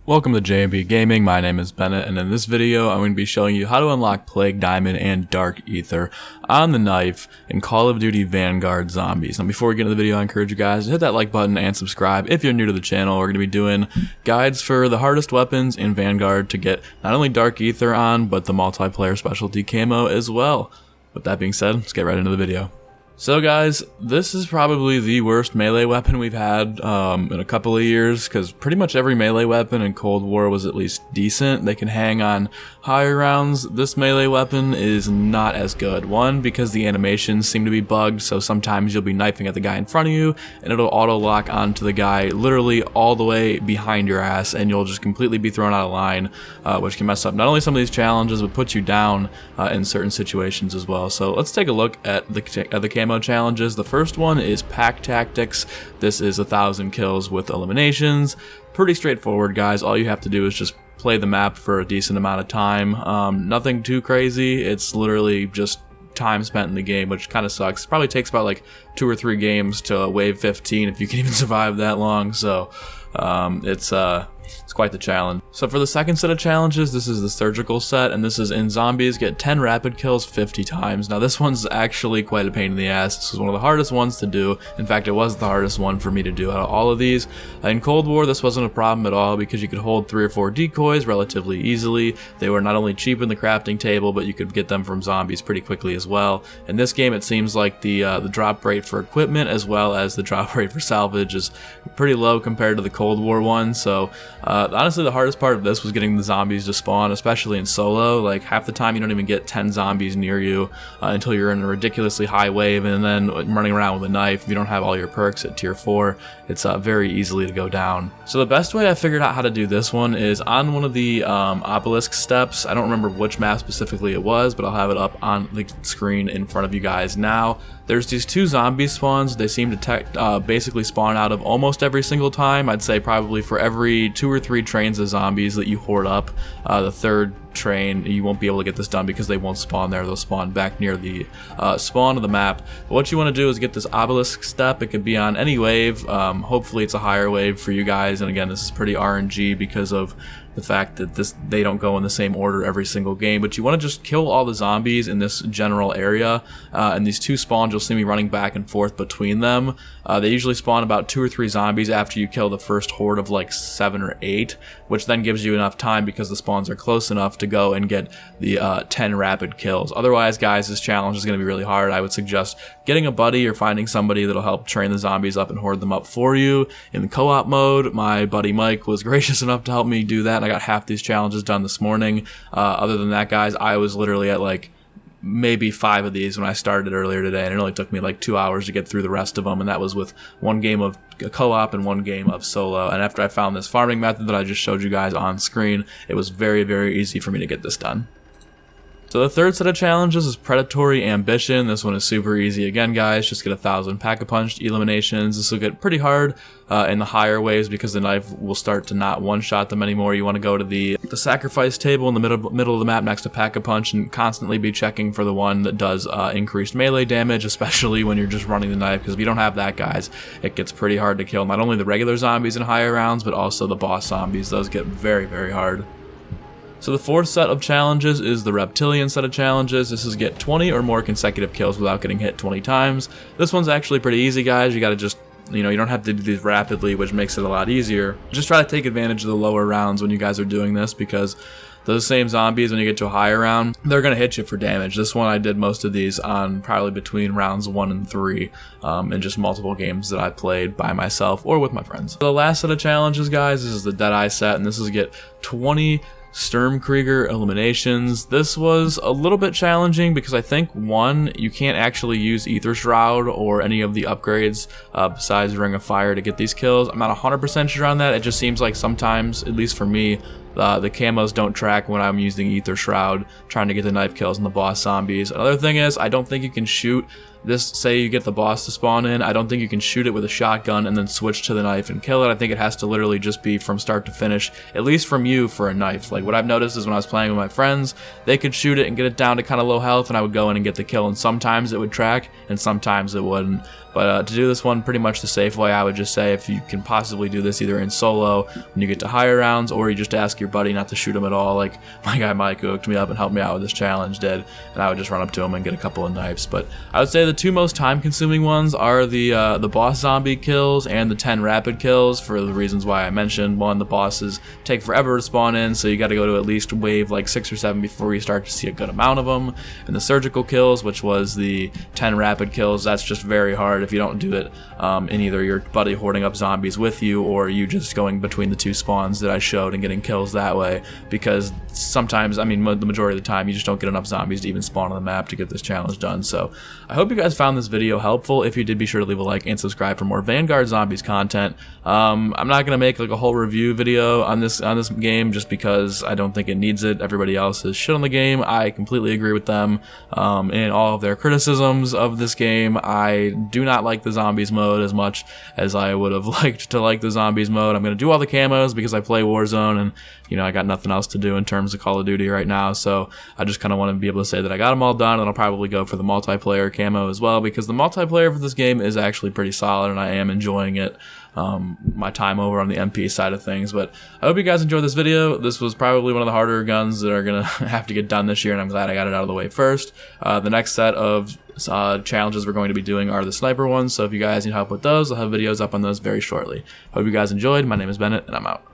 Welcome to JB Gaming, my name is Bennett, and in this video I'm going to be showing you how to unlock Plague Diamond and Dark Aether on the knife in Call of Duty Vanguard Zombies. Now before we get into the video, I encourage you guys to hit that like button and subscribe if you're new to the channel. We're going to be doing guides for the hardest weapons in Vanguard to get not only Dark Aether on, but the multiplayer specialty camo as well. With that being said, let's get right into the video. So guys, this is probably the worst melee weapon we've had in a couple of years, because pretty much every melee weapon in Cold War was at least decent. They can hang on higher rounds. This melee weapon is not as good. One, because the animations seem to be bugged, so sometimes you'll be knifing at the guy in front of you, and it'll auto-lock onto the guy literally all the way behind your ass, and you'll just completely be thrown out of line, which can mess up not only some of these challenges, but put you down in certain situations as well. So let's take a look at the camo challenges. The first one is Pack Tactics. This is 1,000 kills with eliminations. Pretty straightforward, guys. All you have to do is just play the map for a decent amount of time. Nothing too crazy. It's literally just time spent in the game, which kind of sucks. Probably takes about like 2 or 3 games to wave 15 if you can even survive that long. So it's quite the challenge. So for the second set of challenges, this is the surgical set, and this is in zombies, get 10 rapid kills 50 times. Now this one's actually quite a pain in the ass. This is one of the hardest ones to do. In fact, it was the hardest one for me to do out of all of these. In Cold War, this wasn't a problem at all because you could hold 3 or 4 decoys relatively easily. They were not only cheap in the crafting table, but you could get them from zombies pretty quickly as well. In this game, it seems like the drop rate for equipment as well as the drop rate for salvage is pretty low compared to the Cold War one. So honestly, the hardest part of this was getting the zombies to spawn, especially in solo. Like half the time you don't even get 10 zombies near you until you're in a ridiculously high wave, and then running around with a knife. If you don't have all your perks at tier 4, it's very easily to go down. So the best way I figured out how to do this one is on one of the obelisk steps. I don't remember which map specifically it was, but I'll have it up on the screen in front of you guys now. There's these 2 zombie spawns. They seem to basically spawn out of almost every single time. I'd say probably for every 2 or 3 trains of zombies that you hoard up, the third train you won't be able to get this done because they won't spawn there. They'll spawn back near the spawn of the map. But what you want to do is get this obelisk step. It could be on any wave. Hopefully it's a higher wave for you guys, and again, this is pretty RNG because of the fact that they don't go in the same order every single game. But you want to just kill all the zombies in this general area, and these 2 spawns, you'll see me running back and forth between them. They usually spawn about 2 or 3 zombies after you kill the first horde of like 7 or 8, which then gives you enough time because the spawns are close enough to go and get the 10 rapid kills. Otherwise, guys, this challenge is going to be really hard. I would suggest getting a buddy or finding somebody that'll help train the zombies up and hoard them up for you. In the co-op mode, my buddy Mike was gracious enough to help me do that, and I got half these challenges done this morning. Other than that, guys, I was literally at like maybe 5 of these when I started earlier today, and it only took me like 2 hours to get through the rest of them, and that was with 1 game of co-op and 1 game of solo. And after I found this farming method that I just showed you guys on screen, it was very, very easy for me to get this done. So the third set of challenges is Predatory Ambition. This one is super easy again, guys. Just get 1,000 Pack-a-Punch eliminations. This will get pretty hard in the higher waves because the knife will start to not one-shot them anymore. You want to go to the sacrifice table in the middle of the map next to Pack-a-Punch and constantly be checking for the one that does increased melee damage, especially when you're just running the knife, because if you don't have that, guys, it gets pretty hard to kill not only the regular zombies in higher rounds, but also the boss zombies. Those get very, very hard. So the fourth set of challenges is the Reptilian set of challenges. This is get 20 or more consecutive kills without getting hit 20 times. This one's actually pretty easy, guys. You gotta just, you don't have to do these rapidly, which makes it a lot easier. Just try to take advantage of the lower rounds when you guys are doing this, because those same zombies, when you get to a higher round, they're going to hit you for damage. This one, I did most of these on probably between rounds 1 and 3 in just multiple games that I played by myself or with my friends. The last set of challenges, guys, this is the Deadeye set, and this is get 20 Sturmkrieger eliminations. This was a little bit challenging because I think, one, you can't actually use Aether Shroud or any of the upgrades besides Ring of Fire to get these kills. I'm not 100% sure on that. It just seems like sometimes, at least for me, the camos don't track when I'm using Aether Shroud trying to get the knife kills and the boss zombies. Another thing is, I don't think you can shoot this. Say you get the boss to spawn in, I don't think you can shoot it with a shotgun and then switch to the knife and kill it. I think it has to literally just be from start to finish, at least from you for a knife. Like what I've noticed is when I was playing with my friends, they could shoot it and get it down to kind of low health, and I would go in and get the kill, and sometimes it would track and sometimes it wouldn't. But to do this one pretty much the safe way, I would just say if you can possibly do this either in solo when you get to higher rounds, or you just ask your buddy not to shoot him at all, like my guy Mike, who hooked me up and helped me out with this challenge, did, and I would just run up to him and get a couple of knifes. But I would say the two most time-consuming ones are the boss zombie kills and the 10 rapid kills, for the reasons why I mentioned. One, the bosses take forever to spawn in, so you got to go to at least wave like 6 or 7 before you start to see a good amount of them. And the surgical kills, which was the 10 rapid kills, that's just very hard if you don't do it in either your buddy hoarding up zombies with you, or you just going between the two spawns that I showed and getting kills that way, because sometimes, I mean the majority of the time, you just don't get enough zombies to even spawn on the map to get this challenge done. So I hope you guys found this video helpful. If you did, be sure to leave a like and subscribe for more Vanguard Zombies content. I'm not gonna make like a whole review video on this game just because I don't think it needs it. Everybody else is shit on the game. I completely agree with them in all of their criticisms of this game. I do not like the zombies mode as much as I would have liked to like the zombies mode. I'm gonna do all the camos because I play Warzone, and you know I got nothing else to do in terms of Call of Duty right now, so I just kind of want to be able to say that I got them all done, and I'll probably go for the multiplayer camo as well, because the multiplayer for this game is actually pretty solid and I am enjoying it. My time over on the MP side of things. But I hope you guys enjoyed this video. This was probably one of the harder guns that are gonna have to get done this year, and I'm glad I got it out of the way first. The next set of challenges we're going to be doing are the sniper ones, so if you guys need help with those, I'll have videos up on those very shortly. Hope you guys enjoyed. My name is Bennett, and I'm out.